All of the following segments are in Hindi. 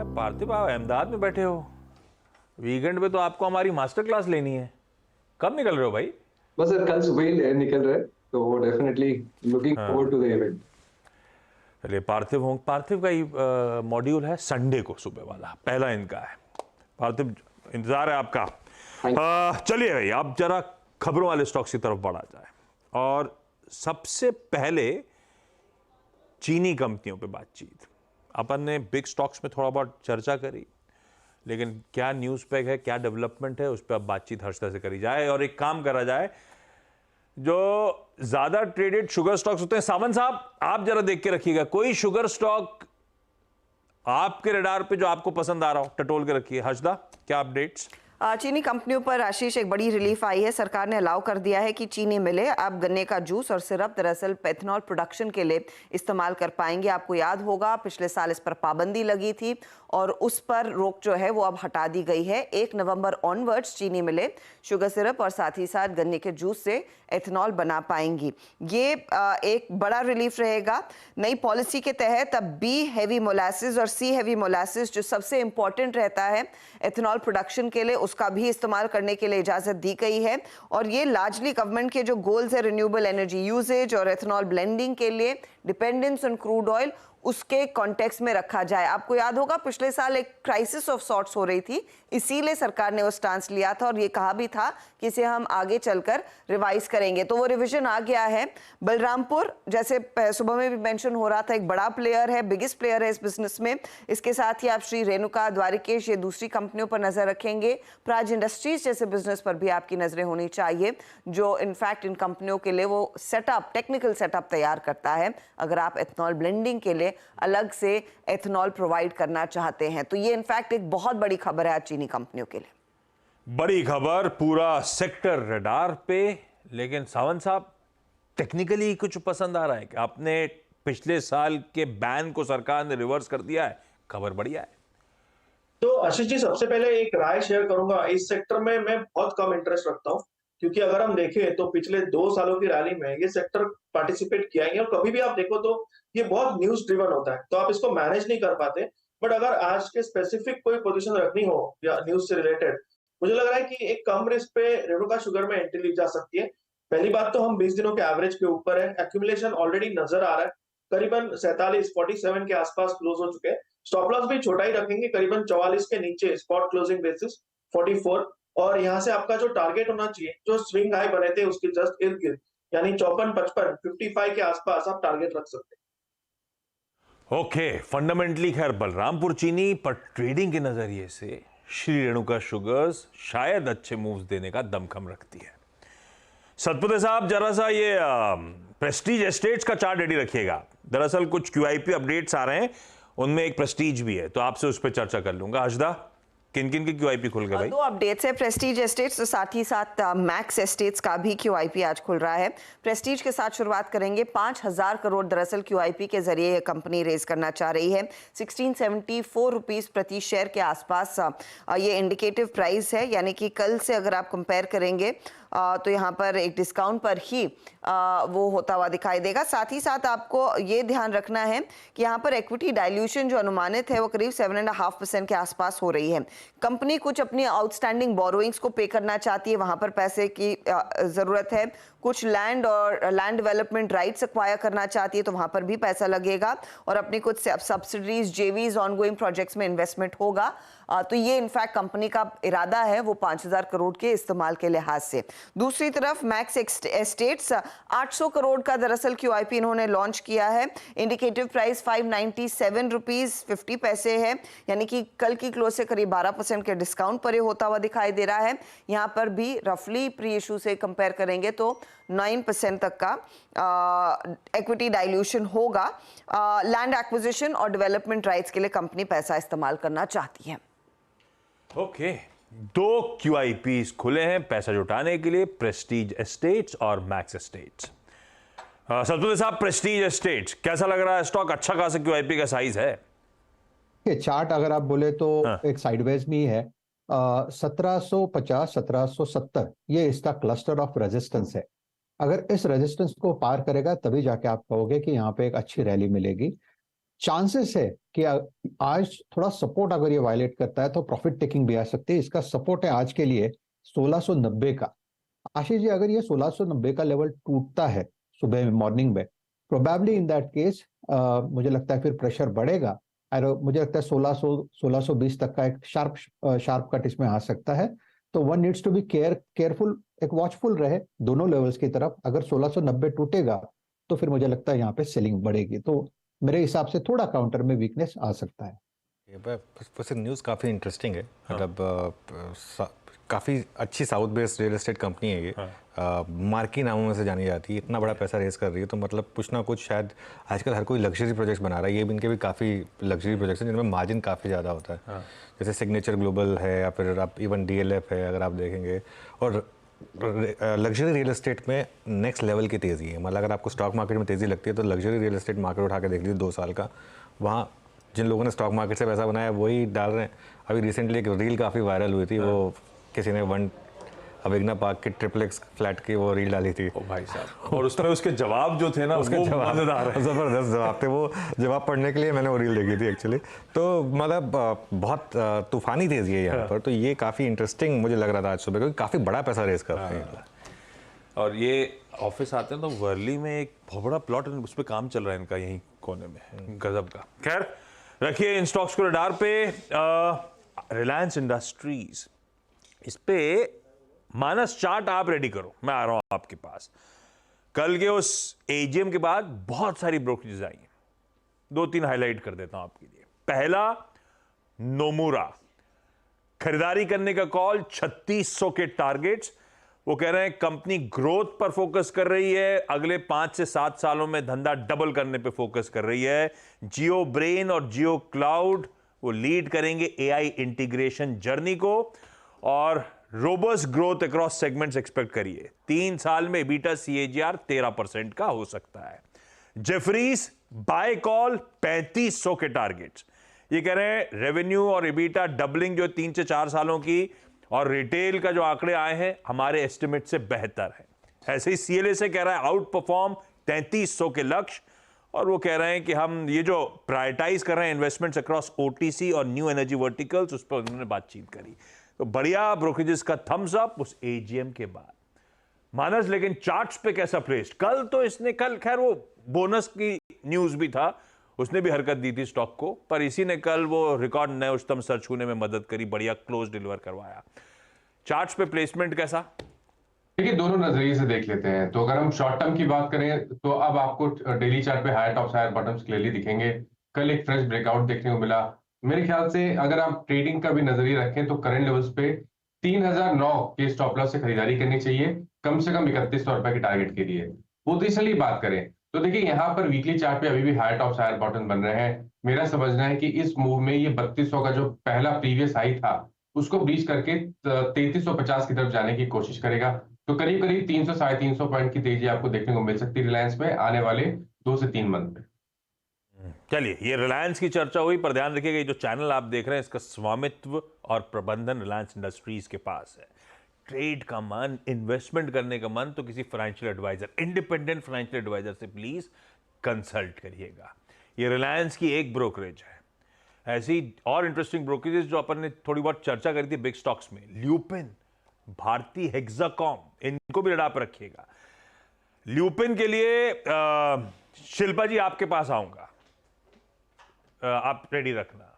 पार्थिव, आप अहमदाबाद में बैठे हो, वीकेंड पे तो आपको हमारी मास्टर क्लास लेनी है। कब निकल रहे हो भाई? बस सर कल सुबह ही निकल रहा है, तो वो डेफिनेटली लुकिंग फॉरवर्ड हाँ, टू द इवेंट। चलिए, पार्थिव का ही मॉड्यूल है संडे को सुबह वाला, पहला इनका है। पार्थिव, इंतजार है आपका। थैंक चलिए भाई, आप जरा खबरों वाले स्टॉक्स की तरफ बढ़ा जाए, और सबसे पहले चीनी कंपनियों पे बातचीत। अपन ने बिग स्टॉक्स में थोड़ा बहुत चर्चा करी, लेकिन क्या न्यूज़ पैक है, क्या डेवलपमेंट है, उस पर अब बातचीत हर तरह से करी जाए और एक काम करा जाए। जो ज्यादा ट्रेडेड शुगर स्टॉक्स होते हैं, सावंत साहब आप जरा देख के रखिएगा, कोई शुगर स्टॉक आपके रडार पे जो आपको पसंद आ रहा हो, टटोल के रखिए। हर्षदा, क्या अपडेट्स? चीनी कंपनियों पर आशीष एक बड़ी रिलीफ आई है। सरकार ने अलाउ कर दिया है कि चीनी मिले अब गन्ने का जूस और सिरप दरअसल एथेनॉल प्रोडक्शन के लिए इस्तेमाल कर पाएंगे। आपको याद होगा पिछले साल इस पर पाबंदी लगी थी और उस पर रोक जो है वो अब हटा दी गई है। 1 नवंबर ऑनवर्ड्स चीनी मिले शुगर सिरप और साथ ही साथ गन्ने के जूस से एथेनॉल बना पाएंगी। ये एक बड़ा रिलीफ रहेगा। नई पॉलिसी के तहत अब बी हैवी मोलासिस और सी हैवी मोलासिस जो सबसे इंपॉर्टेंट रहता है एथेनॉल प्रोडक्शन के लिए, उसका भी इस्तेमाल करने के लिए इजाजत दी गई है। और ये लार्जली गवर्नमेंट के जो गोल्स है रिन्यूएबल एनर्जी यूजेज और एथेनॉल ब्लेंडिंग के लिए डिपेंडेंस ऑन क्रूड ऑयल, उसके कॉन्टेक्स्ट में रखा जाए। आपको याद होगा पिछले साल एक क्राइसिस ऑफ सॉर्ट्स हो रही थी, इसीलिए सरकार ने वो स्टांस लिया था और ये कहा भी था कि इसे हम आगे चलकर रिवाइज करेंगे। तो वो रिवीजन आ गया है। बलरामपुर, जैसे सुबह में भी मेंशन हो रहा था, एक बड़ा प्लेयर है, बिगेस्ट प्लेयर है इस बिजनेस में। इसके साथ ही आप श्री रेणुका, द्वारिकेश, ये दूसरी कंपनियों पर नजर रखेंगे। प्राज इंडस्ट्रीज जैसे बिजनेस पर भी आपकी नजरें होनी चाहिए, जो इनफैक्ट इन कंपनियों के लिए वो सेटअप, टेक्निकल सेटअप तैयार करता है अगर आप एथेनॉल ब्लेंडिंग के लिए अलग से एथेनॉल प्रोवाइड करना चाहते हैं। तो ये इनफैक्ट एक बहुत बड़ी खबर है आज चीनी कंपनियों के लिए। बड़ी खबर, पूरा सेक्टर रडार पे। लेकिन सावंत साहब, टेक्निकली कुछ पसंद आ रहा है कि आपने पिछले साल के बैन को सरकार ने रिवर्स कर दिया है? खबर बढ़िया है। तो आशीष जी, सबसे पहले एक राय शेयर करूंगा। इस सेक्टर में मैं बहुत कम इंटरेस्ट रखता हूं, क्योंकि अगर हम देखें तो पिछले 2 सालों की रैली में ये सेक्टर पार्टिसिपेट किया ही नहीं, और कभी भी आप देखो तो ये बहुत न्यूज ड्रिवन होता है, तो आप इसको मैनेज नहीं कर पाते। बट अगर आज के स्पेसिफिक कोई पोजीशन रखनी हो या न्यूज से रिलेटेड, मुझे लग रहा है कि एक कम रिस्क पे रेणुका शुगर में एंट्री ली जा सकती है। पहली बात तो हम 20 दिनों के एवरेज के ऊपर है, एक्यूमुलेशन ऑलरेडी नजर आ रहा है, करीबन 47 के आसपास क्लोज हो चुके हैं। स्टॉप लॉस भी छोटा ही रखेंगे, करीबन 44 के नीचे स्पॉट क्लोजिंग बेसिस 44, और यहाँ से आपका जो टारगेट होना चाहिए, जो स्विंग हाई बने थे उसके जस्ट इर्द गिर्द, यानी 54-55, 55 के आसपास आप टारगेट रख सकते हैं। ओके, फंडामेंटली खैर बलरामपुर चीनी, पर ट्रेडिंग के नजरिए से श्री रेणुका शुगर्स शायद अच्छे मूव्स देने का दमखम रखती है। सतपुते साहब, जरा सा ये प्रेस्टीज एस्टेट्स का चार्ट रेडी रखिएगा। दरअसल कुछ क्यूआईपी अपडेट्स आ रहे हैं, उनमें एक प्रेस्टीज भी है, तो आपसे उस पर चर्चा कर लूंगा। हर्षदा, किन किन के क्यूआईपी खुल गए भाई? 2 अपडेट्स है, प्रेस्टीज एस्टेट्स और साथ ही साथ मैक्स एस्टेट्स का भी क्यूआईपी आज खुल रहा है। प्रेस्टीज के साथ शुरुआत करेंगे। 5,000 करोड़ दरअसल क्यूआईपी के जरिए कंपनी रेज करना चाह रही है। 1674 रुपीज प्रति शेयर के आसपास ये इंडिकेटिव प्राइस है, यानी कि कल से अगर आप कंपेयर करेंगे तो यहाँ पर एक डिस्काउंट पर ही वो होता हुआ दिखाई देगा। साथ ही साथ आपको ये ध्यान रखना है कि यहाँ पर इक्विटी डाइल्यूशन जो अनुमानित है वो करीब 7.5% के आसपास हो रही है। कंपनी कुछ अपनी आउटस्टैंडिंग बोरोइंग्स को पे करना चाहती है, वहां पर पैसे की जरूरत है। कुछ लैंड और लैंड डेवलपमेंट राइट्स एक्वायर करना चाहती है, तो वहां पर भी पैसा लगेगा, और अपनी कुछ सब्सिडीज, जेवीज, ऑनगोइंग प्रोजेक्ट्स में इन्वेस्टमेंट होगा। तो ये इनफैक्ट कंपनी का इरादा है वो 5,000 करोड़ के इस्तेमाल के लिहाज से। दूसरी तरफ मैक्स एस्टेट्स 800 करोड़ का दरअसल क्यूआईपी इन्होंने लॉन्च किया है। इंडिकेटिव प्राइस 597 रुपीज 50 पैसे है, यानी कि कल की क्लोज से करीब 12% के डिस्काउंट पर होता हुआ दिखाई दे रहा है। यहाँ पर भी रफली प्री इशू से कंपेयर करेंगे तो 9% तक का इक्विटी डाइल्यूशन होगा। लैंड एक्विजिशन और डेवलपमेंट राइट्स के लिए कंपनी पैसा इस्तेमाल करना चाहती है। ओके, 2 क्यूआईपीज खुले हैं पैसा जुटाने के लिए, प्रेस्टीज एस्टेट्स और मैक्स एस्टेट्स। सतपुते साहब, प्रेस्टीज एस्टेट्स कैसा लग रहा है स्टॉक? अच्छा खासा क्यूआईपी का साइज है। ये चार्ट अगर आप बोले तो हाँ। एक साइडवेज में ही है। 1750 1770 ये इसका क्लस्टर ऑफ रेजिस्टेंस है। अगर इस रेजिस्टेंस को पार करेगा तभी जाके आप कहोगे कि यहाँ पे एक अच्छी रैली मिलेगी। चांसेस है कि आज थोड़ा सपोर्ट अगर ये वायलेट करता है तो प्रॉफिट टेकिंग भी आ सकती है। इसका सपोर्ट है आज के लिए 1690 का। आशीष जी, अगर ये 1690 का लेवल टूटता है सुबह में, मॉर्निंग में, प्रोबेबली इन दैट केस मुझे लगता है फिर प्रेशर बढ़ेगा और मुझे लगता है 1620 तक का एक शार्प कट इसमें आ सकता है। तो one needs to be careful, एक वॉचफुल रहे दोनों लेवल्स की तरफ। अगर 1690 टूटेगा तो फिर मुझे लगता है यहाँ पे सेलिंग बढ़ेगी, तो मेरे हिसाब से थोड़ा काउंटर में वीकनेस आ सकता है। वैसे न्यूज़ काफ़ी इंटरेस्टिंग है। मतलब काफ़ी अच्छी south based real estate company है ये। मार्की नामों में से जानी जाती है, इतना बड़ा पैसा रेस कर रही है, तो मतलब कुछ ना कुछ शायद आजकल हर कोई लग्जरी प्रोजेक्ट्स बना रहा है। ये भी इनके भी काफ़ी लग्जरी प्रोजेक्ट्स हैं जिनमें मार्जिन काफ़ी ज़्यादा होता है। जैसे सिग्नेचर ग्लोबल है या फिर आप इवन DLF है, अगर आप देखेंगे। और लग्जरी रियल एस्टेट में नेक्स्ट लेवल की तेज़ी है। मतलब अगर आपको स्टॉक मार्केट में तेज़ी लगती है तो लग्जरी रियल एस्टेट मार्केट उठा के देख लीजिए 2 साल का, वहाँ जिन लोगों ने स्टॉक मार्केट से पैसा बनाया वही डाल रहे हैं। अभी रिसेंटली एक रील काफ़ी वायरल हुई थी, वो किसी ने अवेगना पार्क के XXX फ्लैट की वो रील डाली थी। ओ भाई साहब, और उसमें उसके जवाब जो थे ना, उसके वो जवाब मजेदार है। ज़बरदस्त जवाब थे। वो जवाब पढ़ने के लिए मैंने वो रील देखी थी एक्चुअली। तो मतलब बहुत तूफानी तेज़ी है यहाँ पर। तो ये काफ़ी इंटरेस्टिंग मुझे लग रहा था आज सुबह, क्योंकि काफ़ी बड़ा पैसा रेस कर रहे हैं। और ये ऑफिस आते हैं तो वर्ली में एक बहुत बड़ा प्लॉट, उस पर काम चल रहा है इनका यहीं कोने में, गजब का। खैर, रखिए इन स्टॉक्स को रडार पे। रिलायंस इंडस्ट्रीज, इस पे माइनस चार्ट आप रेडी करो, मैं आ रहा हूं आपके पास। कल के उस एजीएम के बाद बहुत सारी ब्रोकरेजेस आई हैं, 2-3 हाईलाइट कर देता हूं आपके लिए। पहला, नोमुरा, खरीदारी करने का कॉल, 3600 के टारगेट्स। वो कह रहे हैं कंपनी ग्रोथ पर फोकस कर रही है, अगले 5 से 7 सालों में धंधा डबल करने पे फोकस कर रही है। जियो ब्रेन और जियो क्लाउड वो लीड करेंगे एआई इंटीग्रेशन जर्नी को, और robust growth across segments expect करिए। 3 साल में EBITDA CAGR 13% का हो सकता है। जेफरीज, बाय कॉल, 3500 के टारगेट्स। ये कह रहे हैं रेवेन्यू और EBITDA डबलिंग जो 3 से 4 सालों की, और रिटेल का जो आंकड़े आए हैं हमारे एस्टिमेट से बेहतर है। ऐसे ही CLA से कह रहा है आउट परफॉर्म 3300 के लक्ष्य, और वो कह रहे हैं कि हम ये जो प्रायोरिटाइज कर रहे हैं इन्वेस्टमेंट्स अक्रॉस OTC और न्यू एनर्जी वर्टिकल्स, उस पर उन्होंने बातचीत करी। तो बढ़िया ब्रोकरेजेस का थम्स अप उस AGM के बाद। मानस, लेकिन चार्ट्स पे कैसा प्लेस्ड? कल तो इसने, कल खैर वो बोनस की न्यूज भी था, उसने भी हरकत दी थी स्टॉक को, पर इसी ने कल वो रिकॉर्ड नए उच्चतम स्तर छूने में मदद करी, बढ़िया क्लोज डिलीवर करवाया। चार्ट्स पे प्लेसमेंट कैसा? देखिए, दोनों नजरिए से देख लेते हैं। तो अगर हम शॉर्ट टर्म की बात करें तो अब आपको डेली चार्ट पे higher tops higher bottoms clearly दिखेंगे। कल एक फ्रेश ब्रेकआउट देखने को मिला। मेरे ख्याल से अगर आप ट्रेडिंग का भी नजरिया रखें तो करंट लेवल्स पे 3009 के स्टॉप लॉस से खरीदारी करनी चाहिए, कम से कम 3100 रुपए के टारगेट के लिए। पोजिशनली बात करें तो देखिए, यहाँ पर वीकली चार्ट पे अभी भी हायर टॉप्स हायर बॉटम बन रहे हैं। मेरा समझना है कि इस मूव में ये 3200 का जो पहला प्रीवियस हाई था उसको ब्रीच करके 3350 की तरफ जाने की कोशिश करेगा। तो करीब करीब 300 साढ़े 300 पॉइंट की तेजी आपको देखने को मिल सकती है रिलायंस में आने वाले 2 से 3 मंथ में। चलिए, ये रिलायंस की चर्चा हुई, पर ध्यान रखिएगा ये जो चैनल आप देख रहे हैं इसका स्वामित्व और प्रबंधन रिलायंस इंडस्ट्रीज के पास है। ट्रेड का मन, इन्वेस्टमेंट करने का मन तो किसी financial adviser, independent financial adviser से प्लीज कंसल्ट करिएगा। ये रिलायंस की एक ब्रोकरेज है। ऐसी और इंटरेस्टिंग ब्रोकरेजेस जो अपन ने थोड़ी बहुत चर्चा करी थी बिग स्टॉक्स में, ल्यूपिन, भारती हेक्साकॉम, इनको भी रडार पर रखिएगा। ल्यूपिन के लिए शिल्पा जी आपके पास आऊंगा, आप रेडी रखना।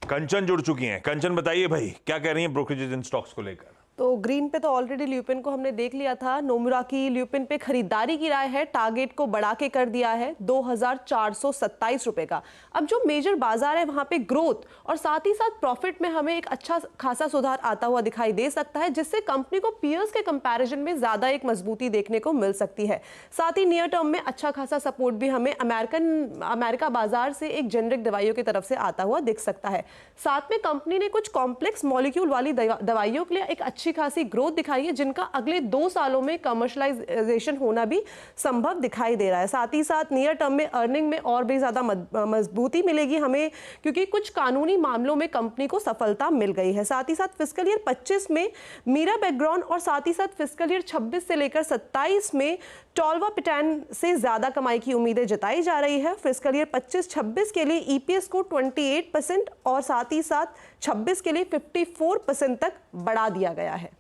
कंचन जुड़ चुकी हैं। कंचन, बताइए भाई क्या कह रही हैं ब्रोकरेजेस इन स्टॉक्स को लेकर? तो ग्रीन पे तो ऑलरेडी ल्यूपिन को हमने देख लिया था। नोमुरा की ल्यूपिन पे खरीदारी की राय है, टारगेट को बढ़ा के कर दिया है 2427 रुपए का। अब जो मेजर बाजार है वहां पे ग्रोथ और साथ ही साथ प्रॉफिट में हमें एक अच्छा खासा सुधार आता हुआ दिखाई दे सकता है, जिससे कंपनी को पीयर्स के कंपैरिजन में ज्यादा एक मजबूती देखने को मिल सकती है। साथ ही नियर टर्म में अच्छा खासा सपोर्ट भी हमें अमेरिका बाजार से एक जेनरिक दवाइयों की तरफ से आता हुआ दिख सकता है। साथ में कंपनी ने कुछ कॉम्प्लेक्स मॉलिक्यूल वाली दवाइयों के लिए एक अच्छी अच्छी खासी ग्रोथ दिखाई है, जिनका अगले 2 सालों में कमर्शलाइजेशन होना भी संभव दिखाई दे रहा है। साथ ही साथ नियर टर्म में अर्निंग में और भी ज़्यादा मजबूती मिलेगी हमें, क्योंकि कुछ कानूनी मामलों में कंपनी को सफलता मिल गई है। साथ ही साथ फिस्कल ईयर 25 में मीरा बैकग्राउंड और साथ ही साथ फिस्कल ईयर 26 से लेकर 27 में टॉलवा पिटैन से ज्यादा कमाई की उम्मीदें जताई जा रही है। फिस्कल ईयर 25-26 के लिए ईपीएस को 28% और साथ ही साथ 26 के लिए 54% तक बढ़ा दिया गया है।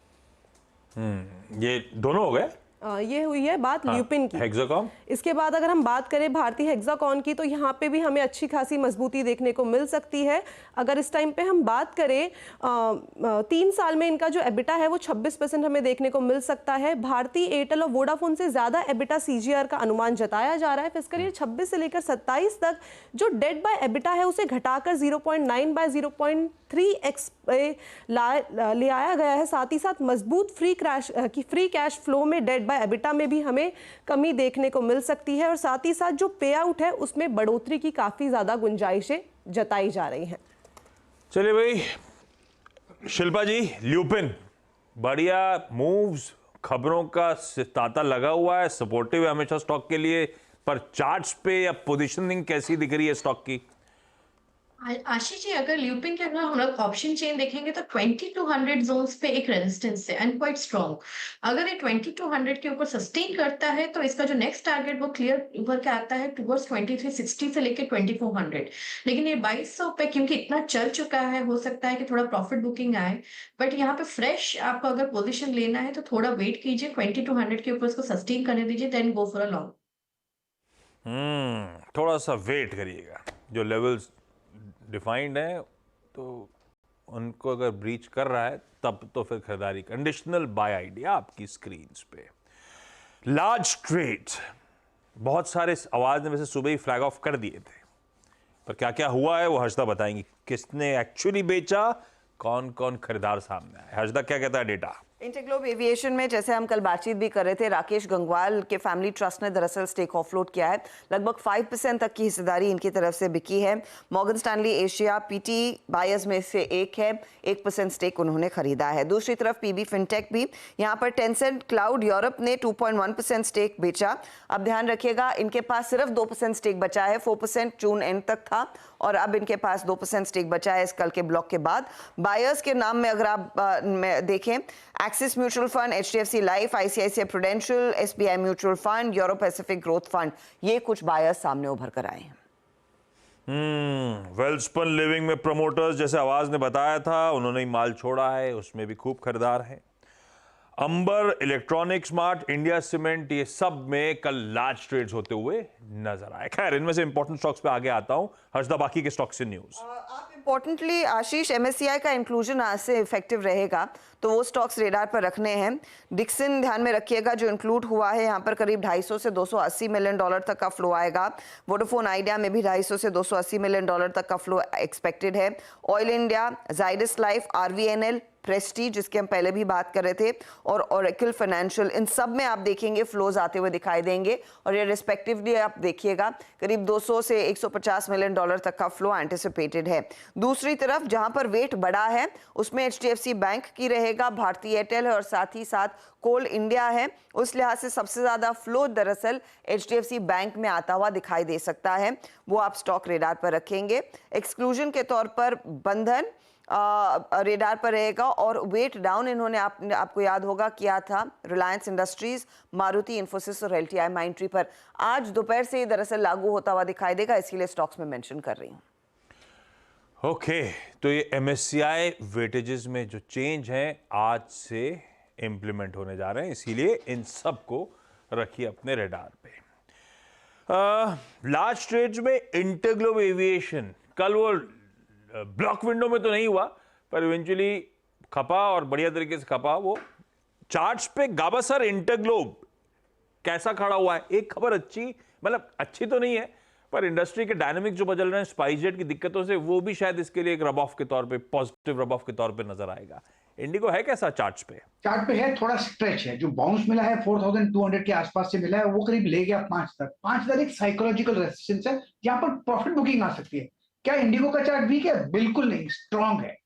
ये दोनों हो गए। ये हुई है बात ल्यूपिन की। हेक्साकॉन, इसके बाद अगर हम बात करें भारतीय हेक्साकॉन की, तो यहाँ पे भी हमें अच्छी खासी मजबूती देखने को मिल सकती है। अगर इस टाइम पे हम बात करें 3 साल में इनका जो एबिटा है वो 26% हमें देखने को मिल सकता है। भारतीय एयरटेल और वोडाफोन से ज्यादा एबिटा सीजीआर का अनुमान जताया जा रहा है। फिस्कल ईयर 26 से लेकर 27 तक जो डेट बाय एबिटा है उसे घटाकर 0.9 बाय 0.3x ले आया गया है। साथ ही साथ मजबूत फ्री कैश फ्लो में डेट एबिटा में भी हमें कमी देखने को मिल सकती है और साथ ही साथ जो पे आउट है उसमें बढ़ोतरी की काफी ज्यादा गुंजाइशें जताई जा रही हैं। चलिए भाई, शिल्पा जी, ल्यूपिन बढ़िया मूव्स, खबरों का तांता लगा हुआ है, सपोर्टिव है हमेशा स्टॉक के लिए, पर चार्ट्स पे या पोजीशनिंग कैसी दिख रही है स्टॉक की? आशीष जी, अगर ल्यूपिन के अगर हम लोग ऑप्शन चेन देखेंगे तो 2200 जोन्स पे एक रेजिस्टेंस है एंड क्वाइट स्ट्रॉन्ग। अगर ये 2200 के ऊपर सस्टेन करता है तो इसका जो नेक्स्ट टारगेट वो क्लियर उभर के आता है टुवर्ड्स 2360 से लेकर 2400। लेकिन ये 2200 पे क्योंकि इतना चल चुका है, हो सकता है कि थोड़ा प्रॉफिट बुकिंग आए, बट यहाँ पे फ्रेश आपको अगर पोजिशन लेना है तो थोड़ा वेट कीजिए, 2200 के ऊपर उसको सस्टेन करने दीजिए, then go for a long. थोड़ा सा वेट करिएगा, जो लेवल्स डिफाइंड है तो उनको अगर ब्रीच कर रहा है तब तो फिर खरीदारी। कंडीशनल बाय आइडिया आपकी स्क्रीन्स पे। लार्ज ट्रेड्स, बहुत सारे आवाज ने वैसे सुबह ही फ्लैग ऑफ कर दिए थे, पर क्या क्या हुआ है वो हर्षदा बताएंगी। किसने एक्चुअली बेचा, कौन कौन खरीदार सामने आए, हर्षदा क्या कहता है डेटा? इंटरग्लोब एविएशन में जैसे हम कल बातचीत भी कर रहे थे, राकेश गंगवाल के फैमिली ट्रस्ट ने दरअसल स्टेक ऑफलोड किया है। लगभग 5% तक की हिस्सेदारी इनकी तरफ से बिकी है। Morgan Stanley Asia PT buyers में से एक है, 1% स्टेक उन्होंने खरीदा है। दूसरी तरफ पीबी फिनटेक भी, यहाँ पर टेंसेंट क्लाउड यूरोप ने 2.1% स्टेक बेचा। अब ध्यान रखिएगा, इनके पास सिर्फ 2% स्टेक बचा है, 4% जून एंड तक था और अब इनके पास 2% स्टेक बचा है इस कल के ब्लॉक के बाद। बायर्स के नाम में अगर आप देखें, axis mutual fund, HDFC life, ICICI prudential, SBI mutual fund, euro Pacific growth fund, ये कुछ बायर्स सामने उभर कर आए हैं। वेल्सपन लिविंग में प्रमोटर्स, जैसे आवाज ने बताया था, उन्होंने ही माल छोड़ा है, उसमें भी खूब खरीदार हैं। अंबर, इलेक्ट्रॉनिक स्मार्ट, इंडिया सीमेंट, ये सब में कल लार्ज ट्रेड्स होते हुए नजर आए। खैर, इनमें से इंपॉर्टेंट स्टॉक्स पे आगे आता हूं। हर्षदा, बाकी के स्टॉक्स से न्यूज। आप इंपॉर्टेंटली आशीष, एमएससीआई का इंक्लूजन आज से इफेक्टिव रहेगा, तो वो स्टॉक्स रेडार पर रखने हैं। डिक्सन ध्यान में रखिएगा, जो इंक्लूड हुआ है, यहाँ पर करीब 250 से 280 मिलियन डॉलर तक का फ्लो आएगा। वोडाफोन आइडिया में भी 250 से 280 मिलियन डॉलर तक का फ्लो एक्सपेक्टेड है। Oil India, Zydus life, RVNL, Prestige जिसके हम पहले भी बात कर रहे थे, और ओरेकल फाइनेंशियल, इन सब में आप देखेंगे फ्लोज आते हुए दिखाई देंगे और ये रिस्पेक्टिवली आप देखिएगा करीब 200 से 150 मिलियन डॉलर तक का फ्लो एंटिसिपेटेड है। दूसरी तरफ जहां पर वेट बढ़ा है उसमें एचडीएफसी बैंक की रहेगा, भारतीय एयरटेल है और साथ ही साथ कोल इंडिया है। उस लिहाज से सबसे ज्यादा फ्लो दरअसल एचडीएफसी बैंक में आता हुआ दिखाई दे सकता है, वो आप स्टॉक रेडार पर रखेंगे। एक्सक्लूजन के तौर पर बंधन रेडार पर रहेगा और वेट डाउन इन्होंने आपको याद होगा किया था रिलायंस इंडस्ट्रीज, मारुति, इन्फोसिस और एलटीआई माइंट्री पर। आज दोपहर से दरअसल लागू होता हुआ दिखाई देगा, इसीलिए स्टॉक्स में मेंशन कर रही हूं। ओके, तो ये एमएससीआई वेटेजेस में जो चेंज हैं आज से इंप्लीमेंट होने जा रहे हैं, इसीलिए इन सब को रखिए अपने रेडार पे। लार्ज ट्रेड्स में इंटरग्लोब एविएशन कल वो ब्लॉक विंडो में तो नहीं हुआ, पर इवेंचुअली खपा और बढ़िया तरीके से खपा। वो चार्ट्स पे गावस्कर इंटरग्लोब कैसा खड़ा हुआ है, एक खबर अच्छी, मतलब अच्छी तो नहीं है, पर इंडस्ट्री के डायनामिक्स जो बदल रहे हैं स्पाइसजेट की दिक्कतों से, वो भी शायद इसके लिए एक रब ऑफ के तौर पे, पॉजिटिव रब ऑफ के तौर पे नजर आएगा। इंडिगो है कैसा चार्ट्स पे? चार्ट पे है, थोड़ा स्ट्रेच है, जो बाउंस मिला है 4200 के आसपास से मिला है, वो करीब ले गया 5 तक। 5000 एक साइकोलॉजिकल रेजिस्टेंस है जहां पर प्रॉफिट बुकिंग आ सकती है। क्या इंडिगो का चार्ट वीक है? बिल्कुल नहीं, स्ट्रांग है।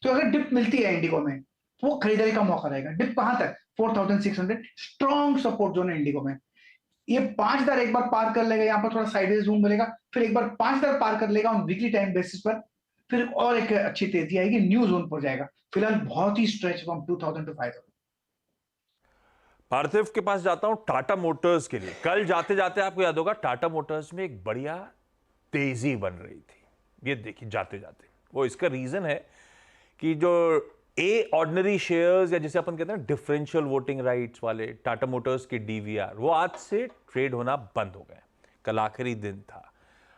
तो अगर डिप मिलती है इंडिगो में तो वो खरीदारी का मौका रहेगा। डिप कहां तक? 4600 स्ट्रॉन्ग सपोर्ट जोन है इंडिगो में। ये 5000 एक बार पार कर लेगा, यहाँ पर थोड़ा साइडवेज मूव मिलेगा, फिर एक बार 5000 पार कर लेगा ऑन वीकली टाइम बेसिस पर, फिर और एक अच्छी तेजी आएगी, न्यू जोन पर जाएगा। फिलहाल बहुत ही स्ट्रेच फ्रॉम 2000 टू 5000। पार्थिव के पास जाता हूं टाटा मोटर्स के लिए। कल जाते जाते आपको याद होगा टाटा मोटर्स में एक बढ़िया तेजी बन रही थी। ये देखिए जाते जाते वो इसका रीजन है कि जो ऑर्डिनरी शेयर्स या जिसे अपन कहते हैं डिफरेंशियल वोटिंग राइट्स वाले टाटा मोटर्स के डीवीआर वो आज से ट्रेड होना बंद हो गए। कल आखिरी दिन था।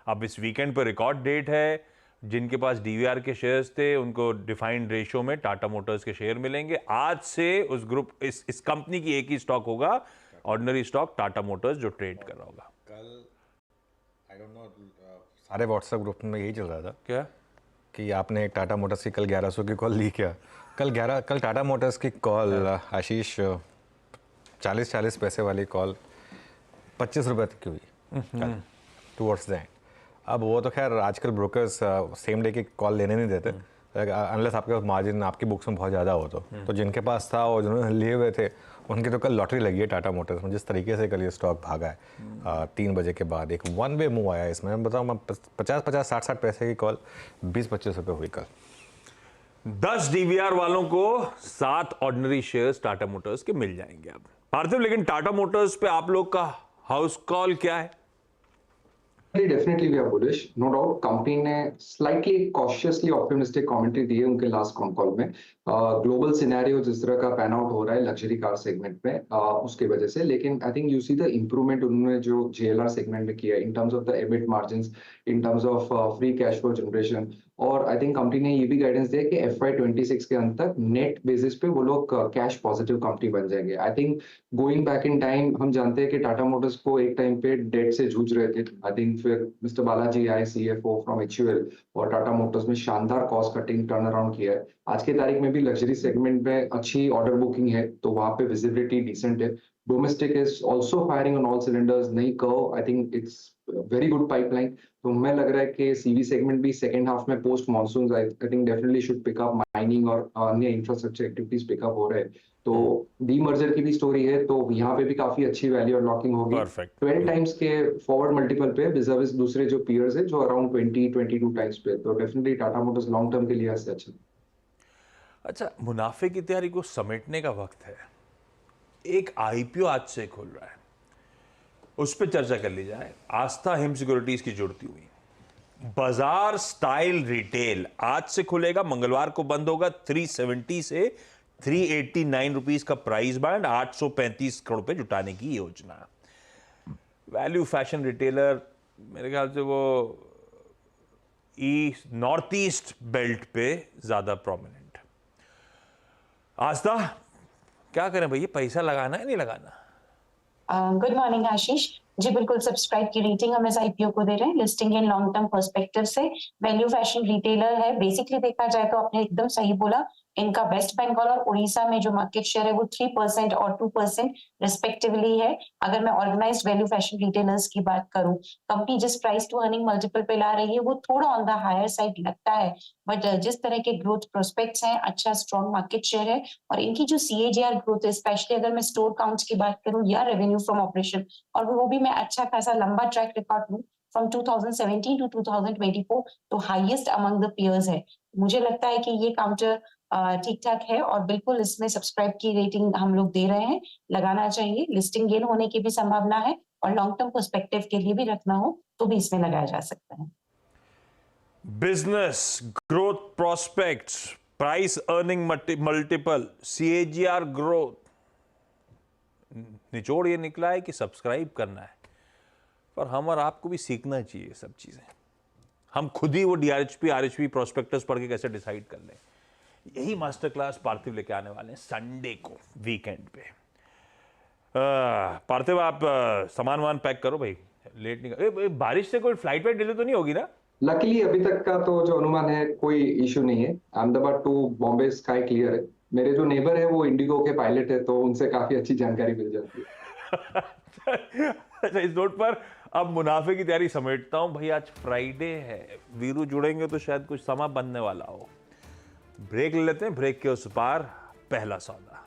अब इस वीकेंड पर रिकॉर्ड डेट है। जिनके पास डीवीआर के शेयर्स थे उनको डिफाइंड रेशियो में टाटा मोटर्स के शेयर मिलेंगे। आज से उस ग्रुप इस कंपनी की एक ही स्टॉक होगा, ऑर्डिनरी स्टॉक टाटा मोटर्स, जो ट्रेड कर रहा होगा। कल आई डोंट नो सारे व्हाट्सएप ग्रुप में यही चल रहा था क्या कि आपने टाटा मोटर्स की कल 1100 की कॉल ली क्या? कल टाटा मोटर्स की कॉल आशीष 40 पैसे वाली कॉल 25 रुपये तक की हुई कल टुवर्ड्स द एंड। अब वो तो खैर आजकल ब्रोकर्स सेम डे की कॉल लेने नहीं देते अनलेस आपके पास मार्जिन आपकी बुक्स में बहुत ज़्यादा हो तो जिनके पास था और जिन्होंने लिए हुए थे उनकी तो कल लॉटरी लगी है टाटा मोटर्स में। जिस तरीके से कल ये स्टॉक भागा है 3 बजे के बाद एक वन वे मूव आया इसमें। मैं बताऊँ 50-60 पैसे की कॉल 20-25 रुपये हुई कल। 10 डीवीआर वालों को 7 ऑर्डिनरी शेयर्स टाटा मोटर्स के मिल जाएंगे अब। पार्थिव, लेकिन टाटा मोटर्स पे आप लोग का हाउस कॉल क्या है? Definitely we are bullish, no doubt. Company ने slightly cautiously optimistic commentary दी है उनके लास्ट कॉल में। ग्लोबल सिनेरियो जिस तरह का पैन आउट हो रहा है लग्जरी कार सेगमेंट में उसके वजह से, लेकिन I think you see the improvement उन्होंने जो जेएलआर सेगमेंट में किया in terms of the EBIT margins, in terms of free cash flow generation. और आई थिंक कंपनी ने ये भी गाइडेंस दिया कि FY26 के अंत तक नेट बेसिस पे वो लोग कैश पॉजिटिव कंपनी बन जाएंगे। I think going back in time हम जानते हैं कि टाटा मोटर्स को एक टाइम पे डेट से जूझ रहे थे। आई थिंक फिर मिस्टर बालाजी आए CFO फ्रॉम HUL और टाटा मोटर्स में शानदार कॉस्ट कटिंग टर्न अराउंड किया है। आज के तारीख में भी लग्जरी सेगमेंट में अच्छी ऑर्डर बुकिंग है तो वहां पे विजिबिलिटी डिसेंट है। Domestic is also firing on all cylinders, नई Curvv, I think it's very good pipeline. तो हमें लग रहा है कि सीवी सेगमेंट भी सेकंड हाफ में post monsoon I think definitely should pick up, mining और अन्य इंफ्रास्ट्रक्चर एक्टिविटीज पिकअप हो रहे हैं। तो डीमर्जर की भी स्टोरी है तो यहाँ पे भी काफी अच्छी वैल्यू अनलॉकिंग होगी। 12 टाइम्स के फॉरवर्ड मल्टीपल पे विजर्विस दूसरे जो पीयर्स है जो अराउंड 20-22 टाइम्स पे, तो definitely Tata Motors long term के लिए ऐसे अच्छा। मुनाफे की तैयारी को समेटने का वक्त है। एक आईपीओ आज से खुल रहा है, उस पर चर्चा कर ली जाए। आस्था हिम सिक्योरिटीज की जुड़ती हुई बाजार स्टाइल रिटेल आज से खुलेगा, मंगलवार को बंद होगा। 370 से 389 रुपीज का प्राइस बैंड, 835 करोड़ रुपए जुटाने की योजना। वैल्यू फैशन रिटेलर मेरे ख्याल से वो नॉर्थ ईस्ट बेल्ट पे ज्यादा प्रोमिनेंट। आस्था क्या करें भैया, पैसा लगाना है नहीं लगाना? गुड मॉर्निंग आशीष जी, बिल्कुल सब्सक्राइब की रेटिंग हम इस आईपीओ को दे रहे हैं। Listing in long term perspective से वैल्यू फैशन रिटेलर है। बेसिकली देखा जाए तो आपने एकदम सही बोला, इनका वेस्ट बंगाल और उड़ीसा में जो मार्केट शेयर है वो 3% और 2% रिस्पेक्टिवली है। अगर मैं ऑर्गेनाइज्ड वैल्यू फैशन रिटेलर्स की बात करूं, कंपनी जिस प्राइस टू अर्निंग मल्टीपल पे ला रही है वो थोड़ा ऑन द हायर साइड लगता है, बट जिस तरह के ग्रोथ प्रोस्पेक्ट्स हैं, अच्छा स्ट्रॉन्ग मार्केट शेयर है और इनकी जो CAGR ग्रोथ है, स्पेशली अगर मैं स्टोर काउंट्स की बात करूं या रेवेन्यू फ्रॉम ऑपरेशन, और वो भी मैं अच्छा खासा लंबा ट्रैक रिकॉर्ड लूं फ्रॉम 2017 टू 2024, तो हाईएस्ट अमंग द पीयर्स है। मुझे लगता है कि ये काउंटर ठीक ठाक है और बिल्कुल इसमें सब्सक्राइब की रेटिंग हम लोग दे रहे हैं, लगाना चाहिए। लिस्टिंग गेन होने की भी संभावना है और लॉन्ग टर्म पर्सपेक्टिव के लिए भी रखना हो तो भी इसमें लगाया जा सकता है। Business growth prospects, price earning multiple, CAGR growth, निचोड़ ये निकला है कि सब्सक्राइब करना है। पर हम और आपको भी सीखना चाहिए सब चीजें। हम खुद ही वो DRHP RHP प्रोस्पेक्टस पढ़ के कैसे डिसाइड कर लें। यही मास्टर क्लास पार्थिव लेके आने वाले हैं संडे को, वीकेंड पे। पार्थिव आप सामान पैक करो भाई, लेट नहीं। बारिश से कोई फ्लाइट डिले तो नहीं होगी ना? लकीली अभी तक का तो जो अनुमान है कोई इशू नहीं है। Ahmedabad to Bombay sky clear है। मेरे जो नेबर है वो इंडिगो के पायलट है तो उनसे काफी अच्छी जानकारी मिल जाती है। अच्छा, इस नोट पर अब मुनाफे की तैयारी समेटता हूं भाई। आज फ्राइडे है, वीरू जुड़ेंगे तो शायद कुछ समा बनने वाला हो। ब्रेक ले लेते हैं, ब्रेक के उस पार पहला सौदा।